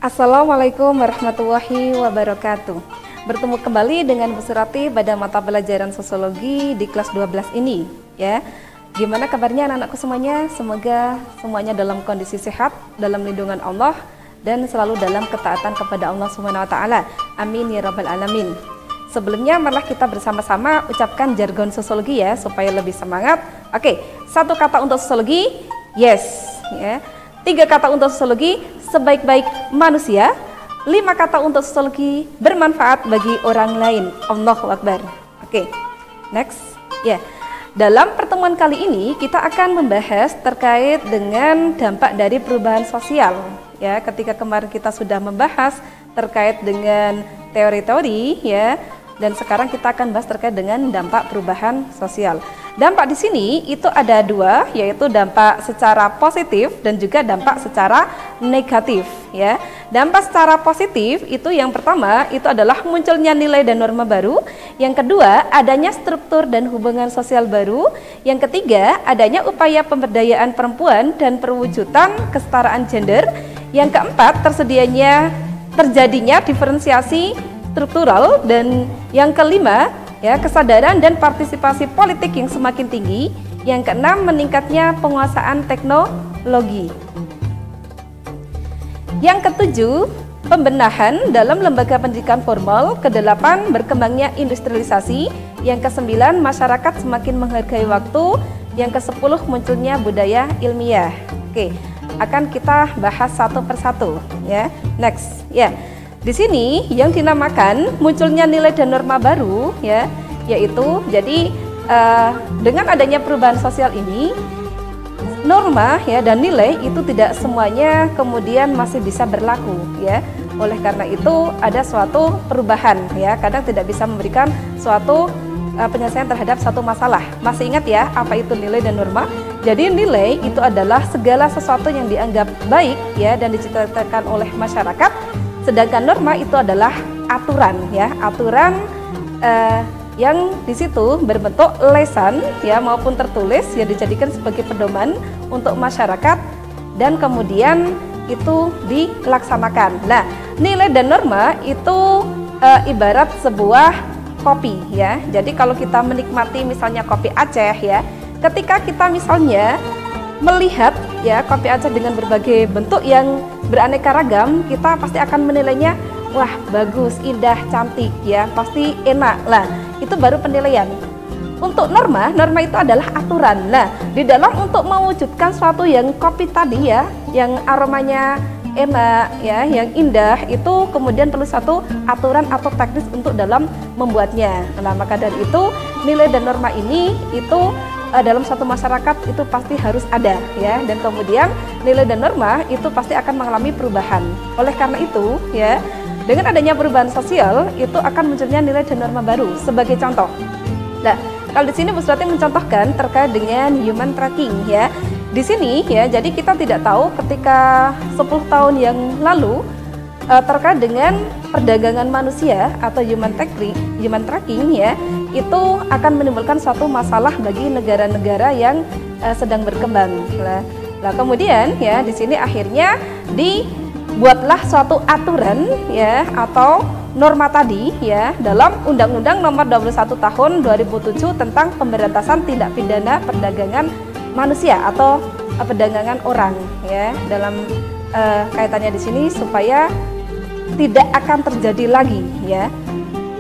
Assalamualaikum warahmatullahi wabarakatuh. Bertemu kembali dengan Bu Surati pada mata pelajaran sosiologi di kelas 12 ini ya. Gimana kabarnya anak-anakku semuanya? Semoga semuanya dalam kondisi sehat, dalam lindungan Allah dan selalu dalam ketaatan kepada Allah Subhanahu wa taala. Amin ya rabbal alamin. Sebelumnya marilah kita bersama-sama ucapkan jargon sosiologi ya supaya lebih semangat. Oke, 1 kata untuk sosiologi, yes ya. 3 kata untuk sosiologi, sebaik-baik manusia. 5 kata untuk sosiologi, bermanfaat bagi orang lain. Allahu Akbar. Oke, next. Ya, dalam pertemuan kali ini kita akan membahas terkait dengan dampak dari perubahan sosial. Ya, ketika kemarin kita sudah membahas terkait dengan teori-teori, ya, dan sekarang kita akan bahas terkait dengan dampak perubahan sosial. Dampak di sini itu ada 2, yaitu dampak secara positif dan juga dampak secara negatif ya. Dampak secara positif itu yang pertama itu adalah munculnya nilai dan norma baru, yang kedua adanya struktur dan hubungan sosial baru, yang ketiga adanya upaya pemberdayaan perempuan dan perwujudan kesetaraan gender, yang keempat terjadinya diferensiasi struktural, dan yang kelima ya, kesadaran dan partisipasi politik yang semakin tinggi. Yang keenam, meningkatnya penguasaan teknologi. Yang ketujuh, pembenahan dalam lembaga pendidikan formal. Kedelapan, berkembangnya industrialisasi. Yang kesembilan, masyarakat semakin menghargai waktu. Yang kesepuluh, munculnya budaya ilmiah. Oke, akan kita bahas satu persatu ya. Next ya. Di sini yang dinamakan munculnya nilai dan norma baru ya, yaitu jadi dengan adanya perubahan sosial ini, norma ya dan nilai itu tidak semuanya kemudian masih bisa berlaku ya. Oleh karena itu ada suatu perubahan ya, kadang tidak bisa memberikan suatu penyelesaian terhadap satu masalah. Masih ingat ya apa itu nilai dan norma? Jadi nilai itu adalah segala sesuatu yang dianggap baik ya dan diciptakan oleh masyarakat. Sedangkan norma itu adalah aturan ya, aturan yang di situ berbentuk lesan ya maupun tertulis ya, dijadikan sebagai pedoman untuk masyarakat dan kemudian itu dilaksanakan. Nah, nilai dan norma itu ibarat sebuah kopi ya. Jadi kalau kita menikmati misalnya kopi Aceh ya, ketika kita misalnya melihat ya kopi Aceh dengan berbagai bentuk yang beraneka ragam, kita pasti akan menilainya, wah bagus, indah, cantik ya, pasti enak lah. Itu baru penilaian. Untuk norma, norma itu adalah aturan. Nah, di dalam untuk mewujudkan suatu yang kopi tadi ya, yang aromanya enak ya, yang indah, itu kemudian perlu satu aturan atau teknis untuk dalam membuatnya. Nah, maka dari itu nilai dan norma ini itu dalam satu masyarakat itu pasti harus ada ya, dan kemudian nilai dan norma itu pasti akan mengalami perubahan. Oleh karena itu ya, dengan adanya perubahan sosial itu akan munculnya nilai dan norma baru. Sebagai contoh, nah kalau di sini Bu Surati mencontohkan terkait dengan human trafficking ya. Di sini ya, jadi kita tidak tahu ketika 10 tahun yang lalu terkait dengan perdagangan manusia atau human trafficking ya, itu akan menimbulkan suatu masalah bagi negara-negara yang sedang berkembang. Nah, kemudian ya di sini akhirnya dibuatlah suatu aturan ya atau norma tadi ya dalam Undang-Undang Nomor 21 Tahun 2007 tentang pemberantasan tindak pidana perdagangan manusia atau perdagangan orang ya, dalam kaitannya di sini supaya tidak akan terjadi lagi ya.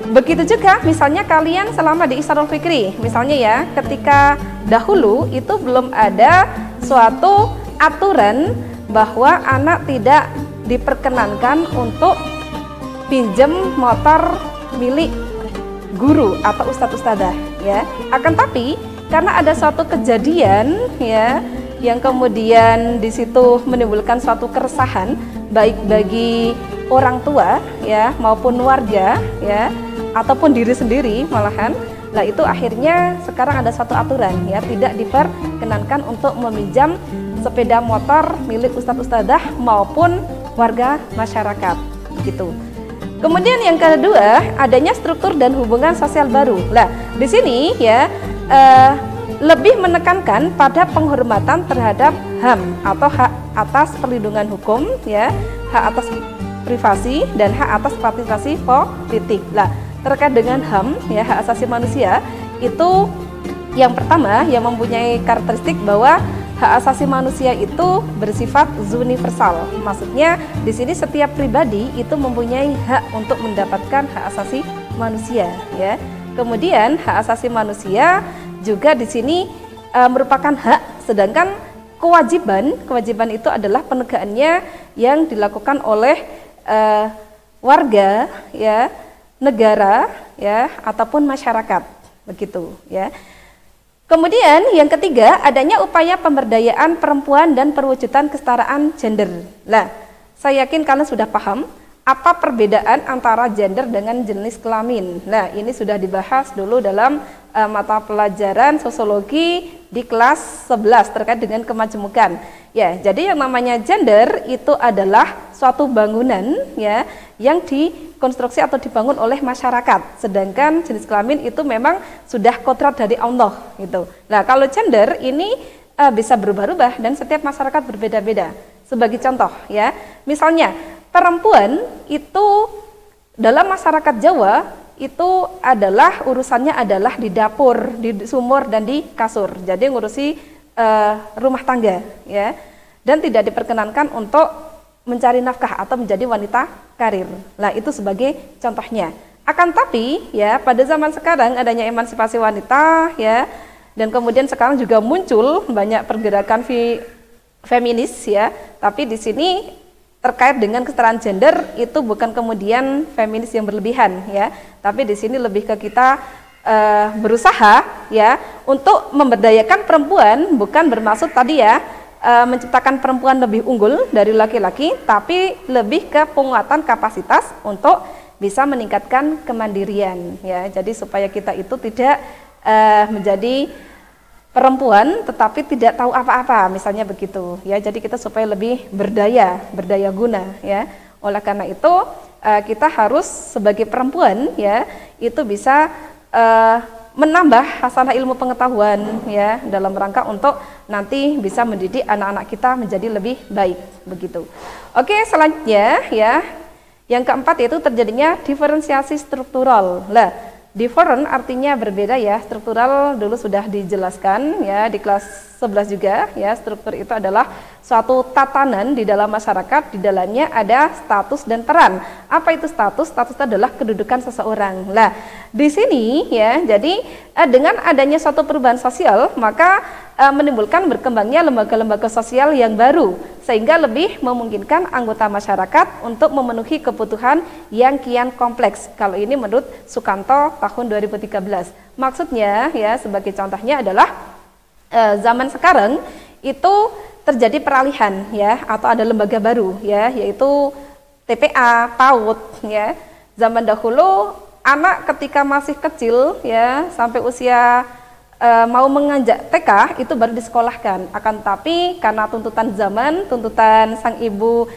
Begitu juga misalnya kalian selama di Isarul Fikri, misalnya ya, ketika dahulu itu belum ada suatu aturan bahwa anak tidak diperkenankan untuk pinjam motor milik guru atau ustadz-ustadzah ya. Akan tapi karena ada suatu kejadian ya yang kemudian di situ menimbulkan suatu keresahan baik bagi orang tua ya maupun warga ya ataupun diri sendiri malahan. Nah, itu akhirnya sekarang ada satu aturan ya, tidak diperkenankan untuk meminjam sepeda motor milik ustadz-ustadzah maupun warga masyarakat gitu. Kemudian yang kedua, adanya struktur dan hubungan sosial baru. Nah, di sini ya lebih menekankan pada penghormatan terhadap HAM atau hak atas perlindungan hukum, ya, hak atas privasi dan hak atas partisipasi politik. Nah, terkait dengan HAM, ya, hak asasi manusia, itu yang pertama yang mempunyai karakteristik bahwa hak asasi manusia itu bersifat universal. Maksudnya di sini setiap pribadi itu mempunyai hak untuk mendapatkan hak asasi manusia, ya. Kemudian hak asasi manusia juga di sini merupakan hak, sedangkan kewajiban itu adalah penegakannya yang dilakukan oleh warga, ya, negara, ya, ataupun masyarakat, begitu, ya. Kemudian yang ketiga, adanya upaya pemberdayaan perempuan dan perwujudan kesetaraan gender. Nah, saya yakin kalian sudah paham apa perbedaan antara gender dengan jenis kelamin. Nah, ini sudah dibahas dulu dalam mata pelajaran sosiologi di kelas 11 terkait dengan kemajemukan. Ya, jadi yang namanya gender itu adalah suatu bangunan, ya, yang dikonstruksi atau dibangun oleh masyarakat. Sedangkan jenis kelamin itu memang sudah kodrat dari Allah gitu. Nah, kalau gender ini bisa berubah-ubah dan setiap masyarakat berbeda-beda. Sebagai contoh, ya, misalnya perempuan itu dalam masyarakat Jawa itu adalah urusannya adalah di dapur, di sumur dan di kasur. Jadi ngurusi rumah tangga, ya, dan tidak diperkenankan untuk mencari nafkah atau menjadi wanita karir. Nah, itu sebagai contohnya. Akan tapi, ya, pada zaman sekarang adanya emansipasi wanita, ya, dan kemudian sekarang juga muncul banyak pergerakan feminis, ya. Tapi di sini terkait dengan kesetaraan gender itu bukan kemudian feminis yang berlebihan, ya, tapi di sini lebih ke kita berusaha, ya, untuk memberdayakan perempuan, bukan bermaksud tadi, ya, menciptakan perempuan lebih unggul dari laki-laki, tapi lebih ke penguatan kapasitas untuk bisa meningkatkan kemandirian, ya. Jadi supaya kita itu tidak menjadi perempuan tetapi tidak tahu apa-apa, misalnya begitu, ya. Jadi kita supaya lebih berdaya guna, ya. Oleh karena itu kita harus sebagai perempuan, ya, itu bisa menambah hasanah ilmu pengetahuan, ya, dalam rangka untuk nanti bisa mendidik anak-anak kita menjadi lebih baik, begitu. Oke, selanjutnya, ya, yang keempat yaitu terjadinya diferensiasi struktural. Lah, different artinya berbeda, ya. Struktural dulu sudah dijelaskan, ya, di kelas 11 juga, ya. Struktur itu adalah suatu tatanan di dalam masyarakat, di dalamnya ada status dan peran. Apa itu status? Status itu adalah kedudukan seseorang. Nah, di sini, ya, jadi dengan adanya suatu perubahan sosial, maka menimbulkan berkembangnya lembaga-lembaga sosial yang baru, sehingga lebih memungkinkan anggota masyarakat untuk memenuhi kebutuhan yang kian kompleks. Kalau ini menurut Sukanto tahun 2013. Maksudnya, ya, sebagai contohnya adalah zaman sekarang itu terjadi peralihan, ya, atau ada lembaga baru, ya, yaitu TPA, PAUD, ya. Zaman dahulu anak ketika masih kecil, ya, sampai usia mau menganjak TK itu baru disekolahkan. Akan tapi karena tuntutan zaman, tuntutan sang ibu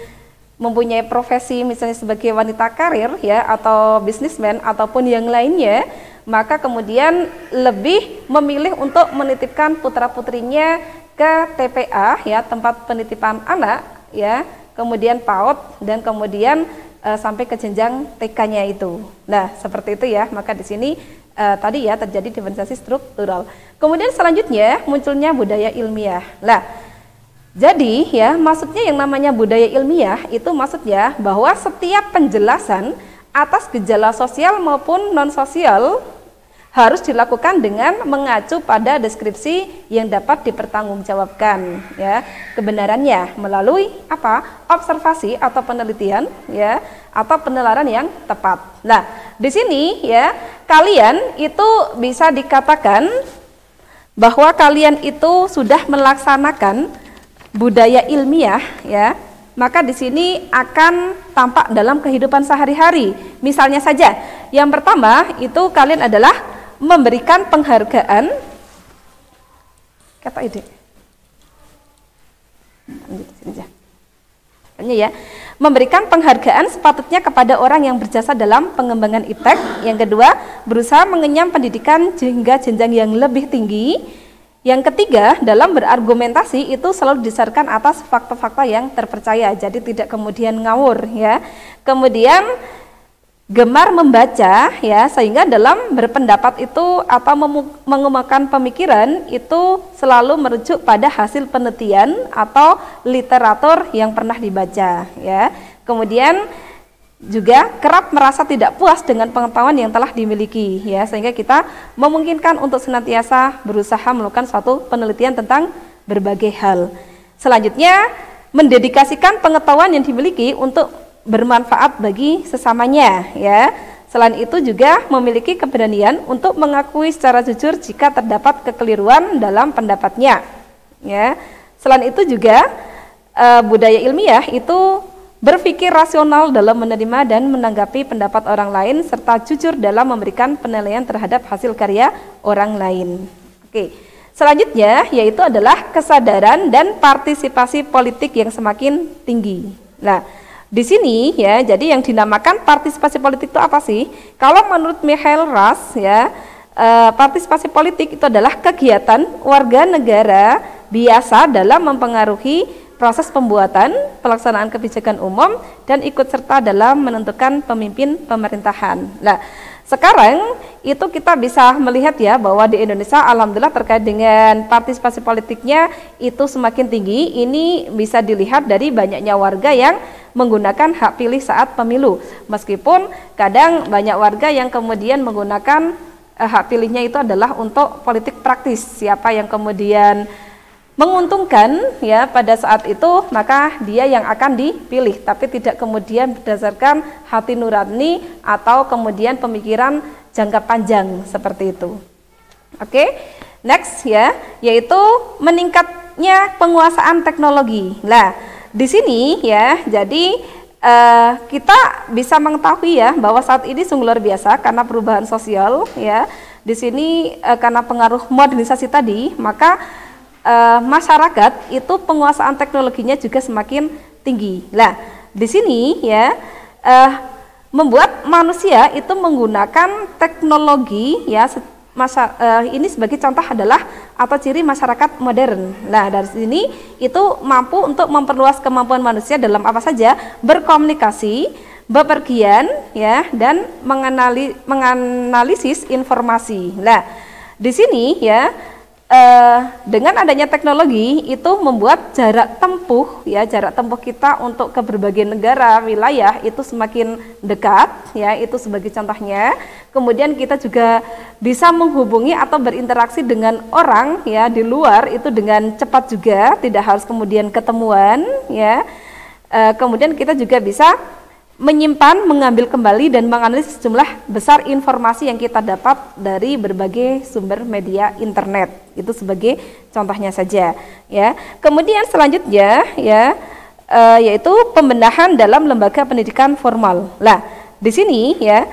mempunyai profesi misalnya sebagai wanita karir, ya, atau bisnismen ataupun yang lainnya, maka kemudian lebih memilih untuk menitipkan putra-putrinya ke TPA, ya, tempat penitipan anak, ya, kemudian PAUD dan kemudian sampai ke jenjang TK-nya itu. Nah, seperti itu, ya. Maka di sini tadi, ya, terjadi diferensiasi struktural. Kemudian selanjutnya munculnya budaya ilmiah. Nah, jadi, ya, maksudnya yang namanya budaya ilmiah itu maksudnya bahwa setiap penjelasan atas gejala sosial maupun non sosial harus dilakukan dengan mengacu pada deskripsi yang dapat dipertanggungjawabkan, ya, kebenarannya melalui apa? Observasi atau penelitian, ya, atau penelaran yang tepat. Nah, di sini, ya, kalian itu bisa dikatakan bahwa kalian itu sudah melaksanakan budaya ilmiah, ya. Maka di sini akan tampak dalam kehidupan sehari-hari. Misalnya saja, yang pertama itu kalian adalah memberikan penghargaan, kata ide, Ya, memberikan penghargaan sepatutnya kepada orang yang berjasa dalam pengembangan iptek. Yang kedua, berusaha mengenyam pendidikan hingga jenjang yang lebih tinggi. Yang ketiga, dalam berargumentasi itu selalu didasarkan atas fakta-fakta yang terpercaya, jadi tidak kemudian ngawur ya. Kemudian gemar membaca ya, sehingga dalam berpendapat itu atau mengemukakan pemikiran itu selalu merujuk pada hasil penelitian atau literatur yang pernah dibaca ya. Kemudian juga kerap merasa tidak puas dengan pengetahuan yang telah dimiliki ya, sehingga kita memungkinkan untuk senantiasa berusaha melakukan suatu penelitian tentang berbagai hal. Selanjutnya, mendedikasikan pengetahuan yang dimiliki untuk bermanfaat bagi sesamanya ya. Selain itu juga memiliki keberanian untuk mengakui secara jujur jika terdapat kekeliruan dalam pendapatnya ya. Selain itu juga budaya ilmiah itu berpikir rasional dalam menerima dan menanggapi pendapat orang lain serta jujur dalam memberikan penilaian terhadap hasil karya orang lain. Oke. Selanjutnya yaitu adalah kesadaran dan partisipasi politik yang semakin tinggi. Nah, di sini ya, jadi yang dinamakan partisipasi politik itu apa sih? Kalau menurut Michael Ras ya, partisipasi politik itu adalah kegiatan warga negara biasa dalam mempengaruhi proses pembuatan, pelaksanaan kebijakan umum dan ikut serta dalam menentukan pemimpin pemerintahan. Nah, sekarang itu kita bisa melihat ya bahwa di Indonesia alhamdulillah terkait dengan partisipasi politiknya itu semakin tinggi. Ini bisa dilihat dari banyaknya warga yang menggunakan hak pilih saat pemilu. Meskipun kadang banyak warga yang kemudian menggunakan hak pilihnya itu adalah untuk politik praktis. Siapa yang kemudian menguntungkan ya pada saat itu, maka dia yang akan dipilih, tapi tidak kemudian berdasarkan hati nurani atau kemudian pemikiran jangka panjang seperti itu. Oke, next ya, yaitu meningkatnya penguasaan teknologi. Nah, di sini ya, jadi kita bisa mengetahui ya bahwa saat ini sungguh luar biasa karena perubahan sosial ya. Di sini karena pengaruh modernisasi tadi, maka masyarakat itu penguasaan teknologinya juga semakin tinggi. Nah, di sini ya membuat manusia itu menggunakan teknologi ya, ini sebagai contoh adalah atau ciri masyarakat modern. Nah, dari sini itu mampu untuk memperluas kemampuan manusia dalam apa saja, berkomunikasi, bepergian ya, dan menganalisis informasi. Nah, di sini ya dengan adanya teknologi itu membuat jarak tempuh ya, jarak tempuh kita untuk ke berbagai negara, wilayah itu semakin dekat ya, itu sebagai contohnya. Kemudian kita juga bisa menghubungi atau berinteraksi dengan orang ya di luar itu dengan cepat juga, tidak harus kemudian ketemuan ya. Kemudian kita juga bisa menyimpan, mengambil kembali dan menganalisis jumlah besar informasi yang kita dapat dari berbagai sumber media internet. Itu sebagai contohnya saja ya. Kemudian selanjutnya ya yaitu pembenahan dalam lembaga pendidikan formal. Nah, di sini ya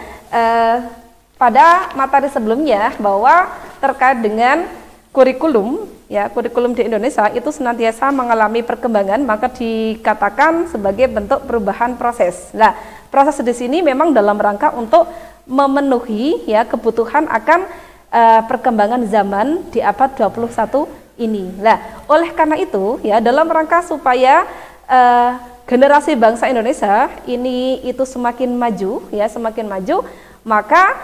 pada materi sebelumnya bahwa terkait dengan kurikulum ya, kurikulum di Indonesia itu senantiasa mengalami perkembangan, maka dikatakan sebagai bentuk perubahan proses. Nah, proses di sini memang dalam rangka untuk memenuhi ya kebutuhan akan perkembangan zaman di abad 21 ini. Nah, oleh karena itu ya dalam rangka supaya generasi bangsa Indonesia ini itu semakin maju ya, semakin maju, maka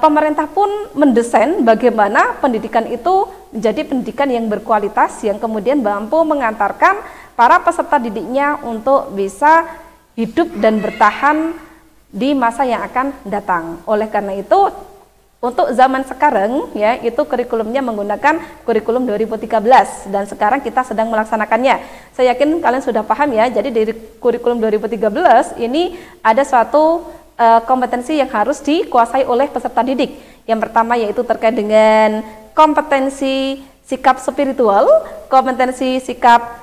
pemerintah pun mendesain bagaimana pendidikan itu menjadi pendidikan yang berkualitas yang kemudian mampu mengantarkan para peserta didiknya untuk bisa hidup dan bertahan di masa yang akan datang. Oleh karena itu untuk zaman sekarang ya itu kurikulumnya menggunakan kurikulum 2013 dan sekarang kita sedang melaksanakannya. Saya yakin kalian sudah paham ya. Jadi dari kurikulum 2013 ini ada suatu kompetensi yang harus dikuasai oleh peserta didik. Yang pertama yaitu terkait dengan kompetensi sikap spiritual, kompetensi sikap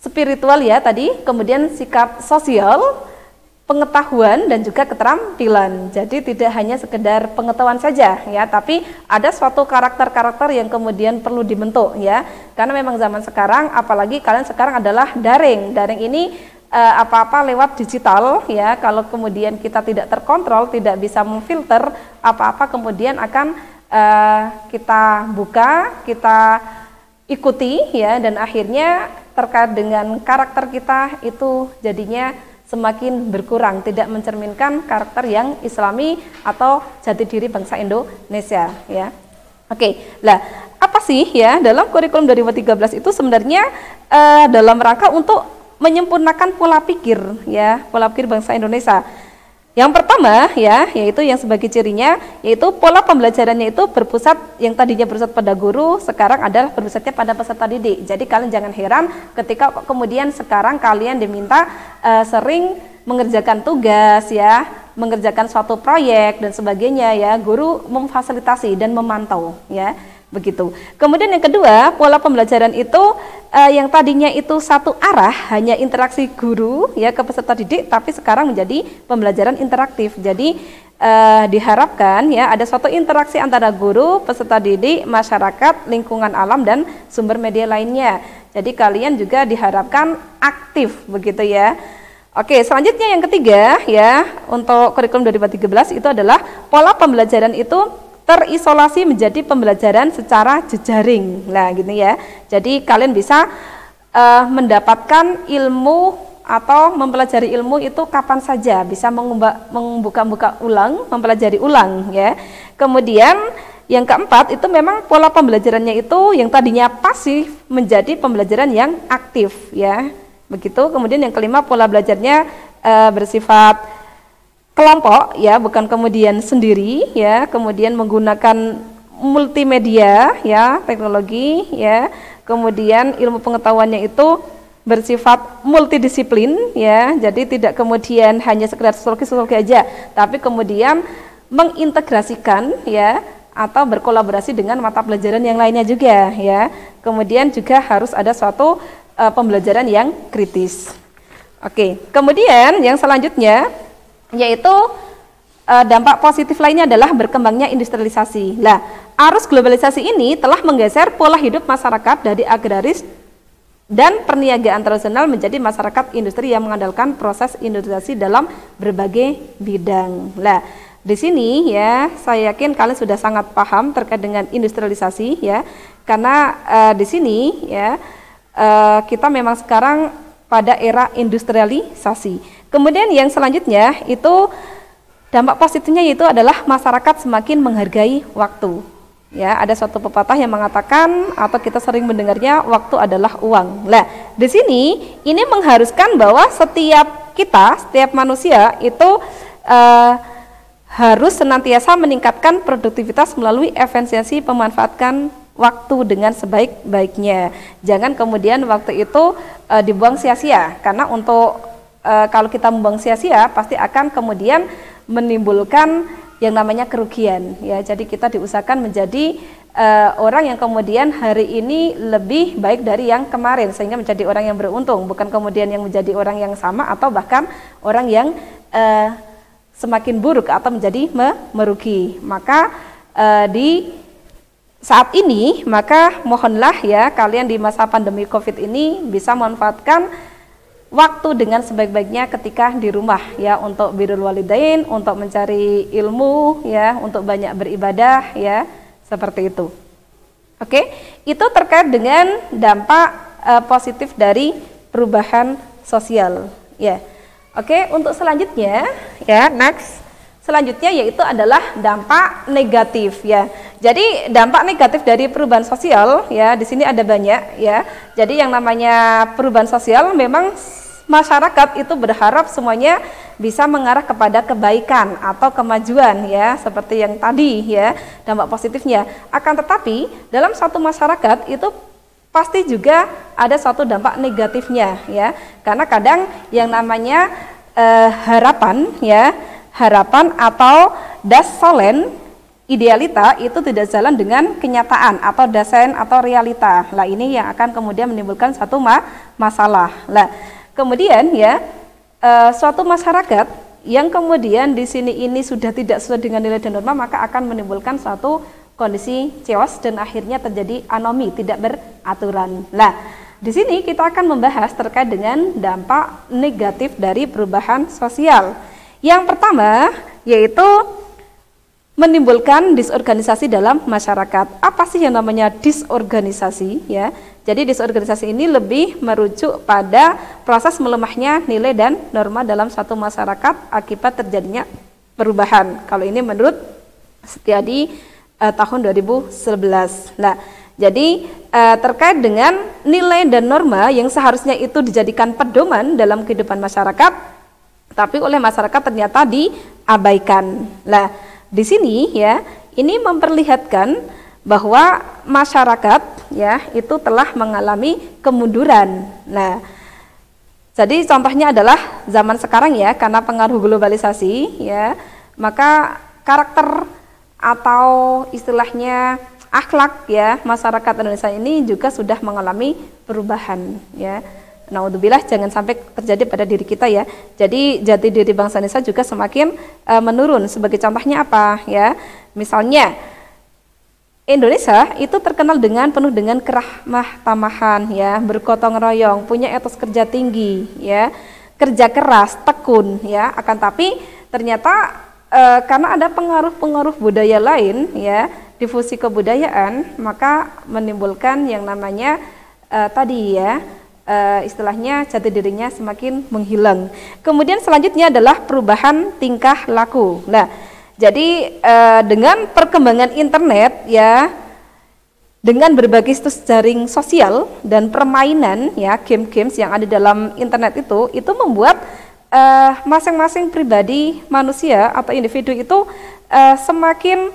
spiritual ya tadi, kemudian sikap sosial, pengetahuan dan juga keterampilan. Jadi tidak hanya sekedar pengetahuan saja ya, tapi ada suatu karakter-karakter yang kemudian perlu dibentuk ya. Karena memang zaman sekarang, apalagi kalian sekarang adalah daring. Daring ini apa-apa lewat digital ya. Kalau kemudian kita tidak terkontrol, tidak bisa memfilter apa-apa kemudian akan kita buka, kita ikuti ya, dan akhirnya terkait dengan karakter kita itu jadinya semakin berkurang, tidak mencerminkan karakter yang islami atau jati diri bangsa Indonesia ya. Oke, lah apa sih ya dalam kurikulum 2013 itu sebenarnya dalam rangka untuk menyempurnakan pola pikir ya, pola pikir bangsa Indonesia. Yang pertama ya, yaitu yang sebagai cirinya, yaitu pola pembelajarannya itu berpusat, yang tadinya berpusat pada guru, sekarang adalah berpusatnya pada peserta didik. Jadi kalian jangan heran ketika kemudian sekarang kalian diminta sering mengerjakan tugas ya, mengerjakan suatu proyek dan sebagainya ya, guru memfasilitasi dan memantau ya. Begitu. Kemudian yang kedua, pola pembelajaran itu yang tadinya itu satu arah, hanya interaksi guru ya ke peserta didik, tapi sekarang menjadi pembelajaran interaktif. Jadi diharapkan ya ada suatu interaksi antara guru, peserta didik, masyarakat, lingkungan alam dan sumber media lainnya. Jadi kalian juga diharapkan aktif begitu ya. Oke, selanjutnya yang ketiga ya, untuk kurikulum 2013 itu adalah pola pembelajaran itu terisolasi menjadi pembelajaran secara jejaring. Nah, gitu ya. Jadi kalian bisa mendapatkan ilmu atau mempelajari ilmu itu kapan saja, bisa membuka-buka ulang, mempelajari ulang ya. Kemudian yang keempat itu memang pola pembelajarannya itu yang tadinya pasif menjadi pembelajaran yang aktif ya. Begitu. Kemudian yang kelima, pola belajarnya bersifat kelompok ya, bukan kemudian sendiri ya, kemudian menggunakan multimedia ya, teknologi ya, kemudian ilmu pengetahuannya itu bersifat multidisiplin ya, jadi tidak kemudian hanya sekedar sosiologi aja, tapi kemudian mengintegrasikan ya, atau berkolaborasi dengan mata pelajaran yang lainnya juga ya. Kemudian juga harus ada suatu pembelajaran yang kritis. Oke, kemudian yang selanjutnya yaitu dampak positif lainnya adalah berkembangnya industrialisasi. Nah, arus globalisasi ini telah menggeser pola hidup masyarakat dari agraris dan perniagaan tradisional menjadi masyarakat industri yang mengandalkan proses industrialisasi dalam berbagai bidang. Nah, di sini ya, saya yakin kalian sudah sangat paham terkait dengan industrialisasi ya, karena di sini ya kita memang sekarang pada era industrialisasi. Kemudian yang selanjutnya itu dampak positifnya yaitu adalah masyarakat semakin menghargai waktu. Ya, ada suatu pepatah yang mengatakan atau kita sering mendengarnya, waktu adalah uang. Nah, di sini ini mengharuskan bahwa setiap manusia itu harus senantiasa meningkatkan produktivitas melalui efisiensi pemanfaatkan waktu dengan sebaik-baiknya. Jangan kemudian waktu itu dibuang sia-sia, karena untuk kalau kita membuang sia-sia pasti akan kemudian menimbulkan yang namanya kerugian ya. Jadi kita diusahakan menjadi orang yang kemudian hari ini lebih baik dari yang kemarin, sehingga menjadi orang yang beruntung, bukan kemudian yang menjadi orang yang sama atau bahkan orang yang semakin buruk atau menjadi merugi. Maka di saat ini maka mohonlah ya kalian di masa pandemi Covid ini bisa memanfaatkan waktu dengan sebaik-baiknya ketika di rumah ya, untuk birrul walidain, untuk mencari ilmu ya, untuk banyak beribadah ya, seperti itu. Oke, itu terkait dengan dampak positif dari perubahan sosial ya. Oke, untuk selanjutnya ya, next. Selanjutnya yaitu adalah dampak negatif ya. Jadi dampak negatif dari perubahan sosial ya, di sini ada banyak ya. Jadi yang namanya perubahan sosial memang masyarakat itu berharap semuanya bisa mengarah kepada kebaikan atau kemajuan ya, seperti yang tadi ya, dampak positifnya. Akan tetapi dalam satu masyarakat itu pasti juga ada suatu dampak negatifnya ya, karena kadang yang namanya harapan ya, harapan atau dassolen, idealita itu tidak jalan dengan kenyataan atau dasen atau realita. Lah ini yang akan kemudian menimbulkan satu masalah. Lah kemudian ya, suatu masyarakat yang kemudian di sini ini sudah tidak sesuai dengan nilai dan norma, maka akan menimbulkan suatu kondisi chaos dan akhirnya terjadi anomi, tidak beraturan. Nah, di sini kita akan membahas terkait dengan dampak negatif dari perubahan sosial. Yang pertama yaitu menimbulkan disorganisasi dalam masyarakat. Apa sih yang namanya disorganisasi ya? Jadi disorganisasi ini lebih merujuk pada proses melemahnya nilai dan norma dalam suatu masyarakat akibat terjadinya perubahan. Kalau ini menurut Setiadi tahun 2011. Nah, jadi terkait dengan nilai dan norma yang seharusnya itu dijadikan pedoman dalam kehidupan masyarakat, tapi oleh masyarakat ternyata diabaikan. Nah, di sini ya, ini memperlihatkan bahwa masyarakat ya itu telah mengalami kemunduran. Nah, jadi contohnya adalah zaman sekarang ya, karena pengaruh globalisasi ya, maka karakter atau istilahnya akhlak ya masyarakat Indonesia ini juga sudah mengalami perubahan ya. Naudzubillah, jangan sampai terjadi pada diri kita ya. Jadi jati diri bangsa Indonesia juga semakin menurun. Sebagai contohnya apa ya? Misalnya Indonesia itu terkenal dengan penuh dengan keramah tamahan ya, bergotong royong, punya etos kerja tinggi ya, kerja keras, tekun ya. Akan tapi ternyata karena ada pengaruh-pengaruh budaya lain ya, difusi kebudayaan, maka menimbulkan yang namanya tadi ya, istilahnya jati dirinya semakin menghilang. Kemudian selanjutnya adalah perubahan tingkah laku. Nah, jadi dengan perkembangan internet ya, dengan berbagai situs jaring sosial dan permainan ya, game-games yang ada dalam internet itu membuat masing-masing pribadi manusia atau individu itu semakin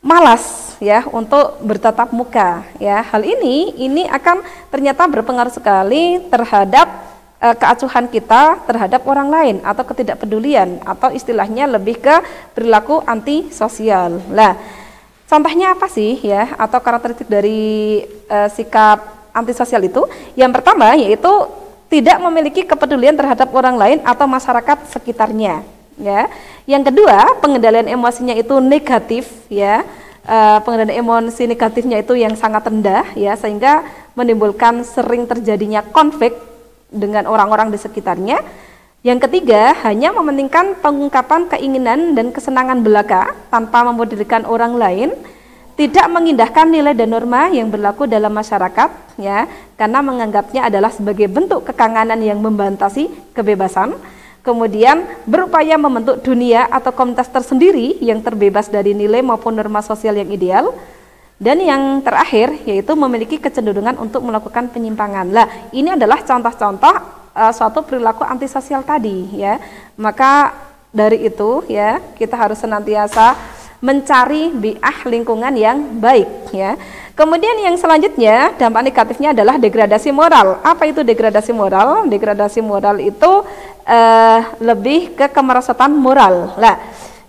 malas ya untuk bertatap muka ya. Hal ini akan ternyata berpengaruh sekali terhadap keacuhan kita terhadap orang lain atau ketidakpedulian atau istilahnya lebih ke perilaku antisosial. Nah, contohnya apa sih ya atau karakteristik dari sikap antisosial itu? Yang pertama yaitu tidak memiliki kepedulian terhadap orang lain atau masyarakat sekitarnya ya. Yang kedua, pengendalian emosinya itu negatif ya. Pengendalian emosi negatifnya itu yang sangat rendah ya, sehingga menimbulkan sering terjadinya konflik dengan orang-orang di sekitarnya. Yang ketiga, hanya mementingkan pengungkapan keinginan dan kesenangan belaka tanpa memedulikan orang lain. Tidak mengindahkan nilai dan norma yang berlaku dalam masyarakat ya, karena menganggapnya adalah sebagai bentuk kekanganan yang membatasi kebebasan. Kemudian berupaya membentuk dunia atau komunitas tersendiri yang terbebas dari nilai maupun norma sosial yang ideal. Dan yang terakhir yaitu memiliki kecenderungan untuk melakukan penyimpangan. Nah, ini adalah contoh-contoh suatu perilaku antisosial tadi ya. Maka dari itu ya, kita harus senantiasa mencari bi'ah lingkungan yang baik ya. Kemudian yang selanjutnya dampak negatifnya adalah degradasi moral. Apa itu degradasi moral? Degradasi moral itu lebih ke kemerosotan moral. Nah,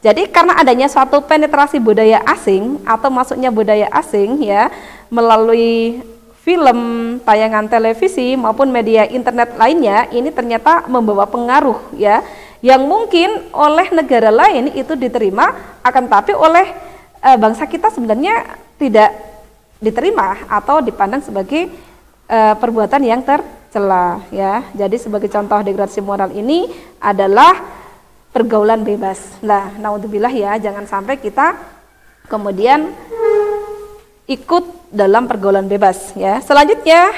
jadi karena adanya suatu penetrasi budaya asing atau masuknya budaya asing ya melalui film, tayangan televisi maupun media internet lainnya, ini ternyata membawa pengaruh ya yang mungkin oleh negara lain itu diterima, akan tapi oleh bangsa kita sebenarnya tidak diterima atau dipandang sebagai perbuatan yang tercela ya. Jadi sebagai contoh degradasi moral ini adalah pergaulan bebas. Nah, naudzubillah ya, jangan sampai kita kemudian ikut dalam pergaulan bebas ya. Selanjutnya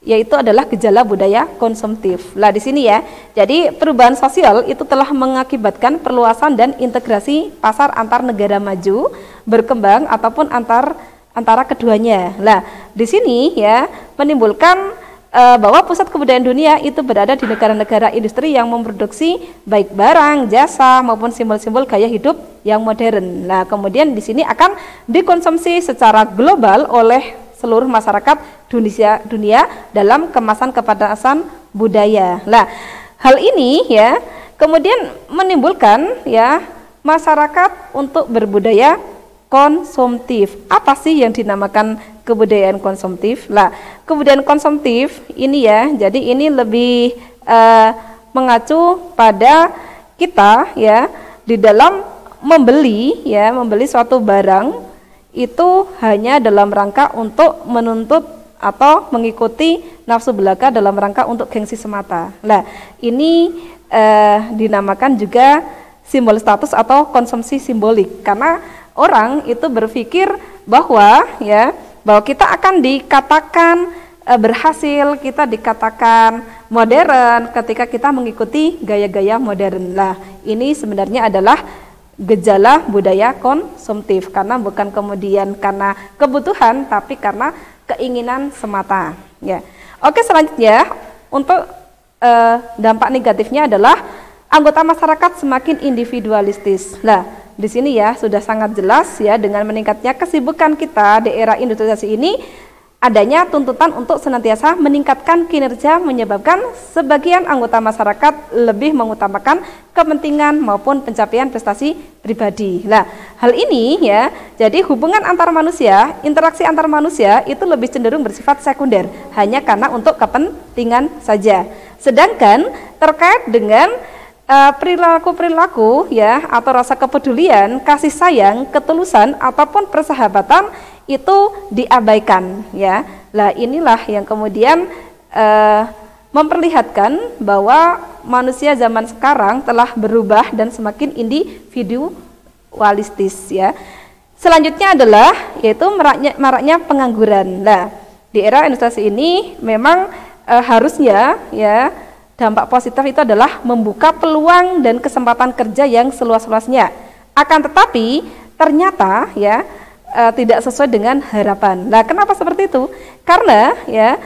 yaitu adalah gejala budaya konsumtif. Lah di sini ya. Jadi perubahan sosial itu telah mengakibatkan perluasan dan integrasi pasar antar negara maju, berkembang ataupun antara keduanya. Lah di sini ya menimbulkan bahwa pusat kebudayaan dunia itu berada di negara-negara industri yang memproduksi baik barang, jasa maupun simbol-simbol gaya hidup yang modern. Nah, kemudian di sini akan dikonsumsi secara global oleh seluruh masyarakat dunia dalam kemasan kepantasan budaya. Nah, hal ini ya kemudian menimbulkan ya masyarakat untuk berbudaya konsumtif. Apa sih yang dinamakan kebudayaan konsumtif? Lah, kebudayaan konsumtif ini ya, jadi ini lebih mengacu pada kita ya di dalam membeli suatu barang itu hanya dalam rangka untuk menuntut atau mengikuti nafsu belaka dalam rangka untuk gengsi semata. Nah, ini dinamakan juga simbol status atau konsumsi simbolik, karena orang itu berpikir bahwa bahwa kita akan dikatakan berhasil, kita dikatakan modern ketika kita mengikuti gaya-gaya modern. Nah, ini sebenarnya adalah gejala budaya konsumtif, karena bukan kemudian karena kebutuhan, tapi karena keinginan semata. Ya. Oke, selanjutnya untuk dampak negatifnya adalah anggota masyarakat semakin individualistis. Nah, di sini ya sudah sangat jelas ya, dengan meningkatnya kesibukan kita di era industrialisasi ini, adanya tuntutan untuk senantiasa meningkatkan kinerja menyebabkan sebagian anggota masyarakat lebih mengutamakan kepentingan maupun pencapaian prestasi pribadi. Nah, hal ini ya, jadi hubungan antar manusia, interaksi antar manusia itu lebih cenderung bersifat sekunder, hanya karena untuk kepentingan saja. Sedangkan terkait dengan perilaku-perilaku ya, atau rasa kepedulian, kasih sayang, ketulusan ataupun persahabatan itu diabaikan ya. Nah, inilah yang kemudian memperlihatkan bahwa manusia zaman sekarang telah berubah dan semakin individualistis ya. Selanjutnya adalah yaitu maraknya pengangguran. Nah, di era industrialisasi ini memang harusnya ya, dampak positif itu adalah membuka peluang dan kesempatan kerja yang seluas-luasnya. Akan tetapi ternyata ya tidak sesuai dengan harapan. Nah, kenapa seperti itu? Karena ya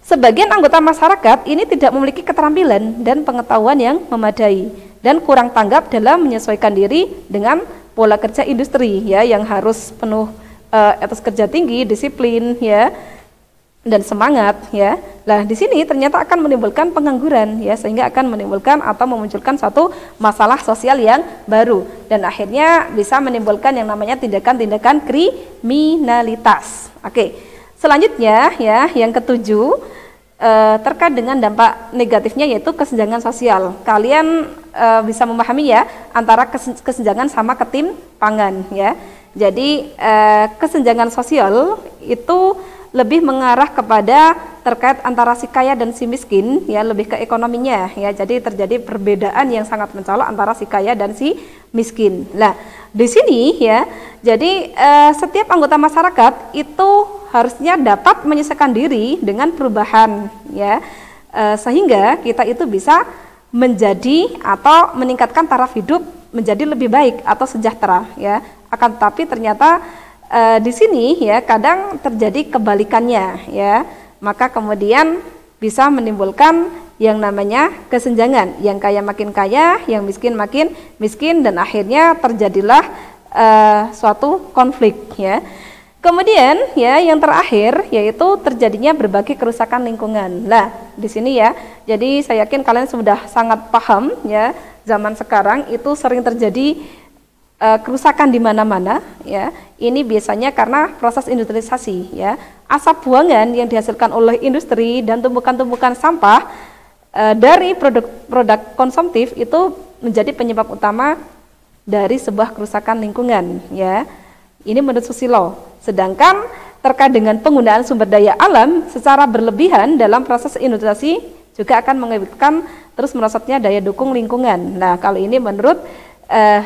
sebagian anggota masyarakat ini tidak memiliki keterampilan dan pengetahuan yang memadai dan kurang tanggap dalam menyesuaikan diri dengan pola kerja industri ya, yang harus penuh etos kerja tinggi, disiplin ya, dan semangat ya. Nah, di sini ternyata akan menimbulkan pengangguran ya, sehingga akan menimbulkan atau memunculkan suatu masalah sosial yang baru dan akhirnya bisa menimbulkan yang namanya tindakan-tindakan kriminalitas. Oke. Selanjutnya ya, yang ketujuh terkait dengan dampak negatifnya yaitu kesenjangan sosial. Kalian bisa memahami ya antara kesenjangan sama ketimpangan ya. Jadi kesenjangan sosial itu lebih mengarah kepada terkait antara si kaya dan si miskin ya, lebih ke ekonominya ya. Jadi terjadi perbedaan yang sangat mencolok antara si kaya dan si miskin. Nah, di sini ya, jadi setiap anggota masyarakat itu harusnya dapat menyesuaikan diri dengan perubahan ya, sehingga kita itu bisa menjadi atau meningkatkan taraf hidup menjadi lebih baik atau sejahtera ya. Akan tetapi ternyata di sini ya kadang terjadi kebalikannya ya, maka kemudian bisa menimbulkan yang namanya kesenjangan, yang kaya makin kaya, yang miskin makin miskin, dan akhirnya terjadilah suatu konflik ya. Kemudian ya yang terakhir yaitu terjadinya berbagai kerusakan lingkungan. Nah, di sini ya, jadi saya yakin kalian sudah sangat paham ya, zaman sekarang itu sering terjadi kerusakan di mana-mana ya. Ini biasanya karena proses industrialisasi ya. Asap buangan yang dihasilkan oleh industri dan tumpukan-tumpukan sampah dari produk konsumtif itu menjadi penyebab utama dari sebuah kerusakan lingkungan ya. Ini menurut Susilo. Sedangkan terkait dengan penggunaan sumber daya alam secara berlebihan dalam proses industrialisasi juga akan mengakibatkan terus merosotnya daya dukung lingkungan. Nah, kalau ini menurut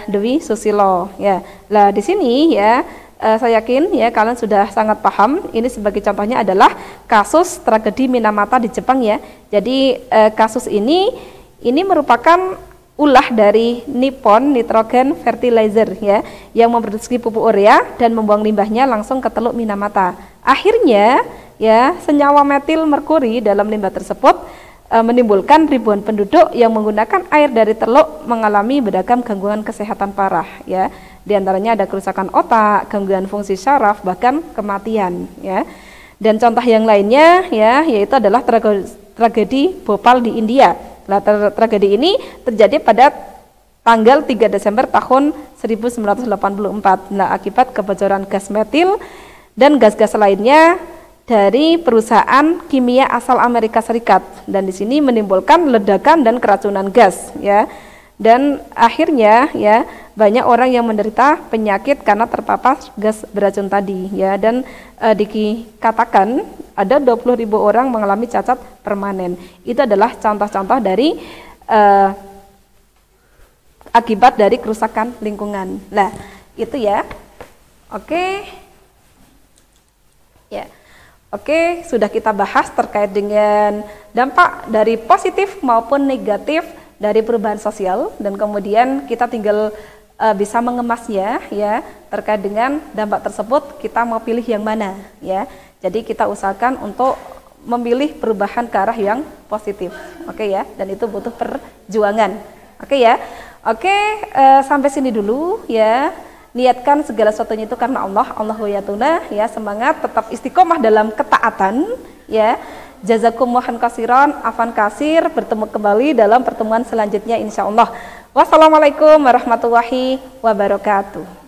Dwi Susilo ya. Nah, di sini ya saya yakin ya kalian sudah sangat paham. Ini sebagai contohnya adalah kasus tragedi Minamata di Jepang ya. Jadi kasus ini merupakan ulah dari Nippon Nitrogen Fertilizer ya, yang memproduksi pupuk urea dan membuang limbahnya langsung ke Teluk Minamata. Akhirnya ya senyawa metil merkuri dalam limbah tersebut menimbulkan ribuan penduduk yang menggunakan air dari teluk mengalami beragam gangguan kesehatan parah ya. Di antaranya ada kerusakan otak, gangguan fungsi syaraf, bahkan kematian ya. Dan contoh yang lainnya ya yaitu adalah tragedi Bhopal di India. Nah, tragedi ini terjadi pada tanggal 3 Desember tahun 1984. Nah, akibat kebocoran gas metil dan gas-gas lainnya dari perusahaan kimia asal Amerika Serikat, dan di sini menimbulkan ledakan dan keracunan gas ya. Dan akhirnya ya banyak orang yang menderita penyakit karena terpapar gas beracun tadi ya. Dan dikatakan ada 20.000 orang mengalami cacat permanen. Itu adalah contoh-contoh dari akibat dari kerusakan lingkungan. Nah, itu ya. Oke. Ya. Oke, sudah kita bahas terkait dengan dampak dari positif maupun negatif dari perubahan sosial, dan kemudian kita tinggal bisa mengemasnya ya, terkait dengan dampak tersebut kita mau pilih yang mana ya. Jadi kita usahakan untuk memilih perubahan ke arah yang positif. Oke ya, dan itu butuh perjuangan. Oke ya. Oke, sampai sini dulu ya. Niatkan segala sesuatunya itu karena Allah, Allahu yatuna ya, semangat tetap istiqomah dalam ketaatan ya. Jazakumullah khairan, afan kasir, bertemu kembali dalam pertemuan selanjutnya insyaallah. Wassalamualaikum warahmatullahi wabarakatuh.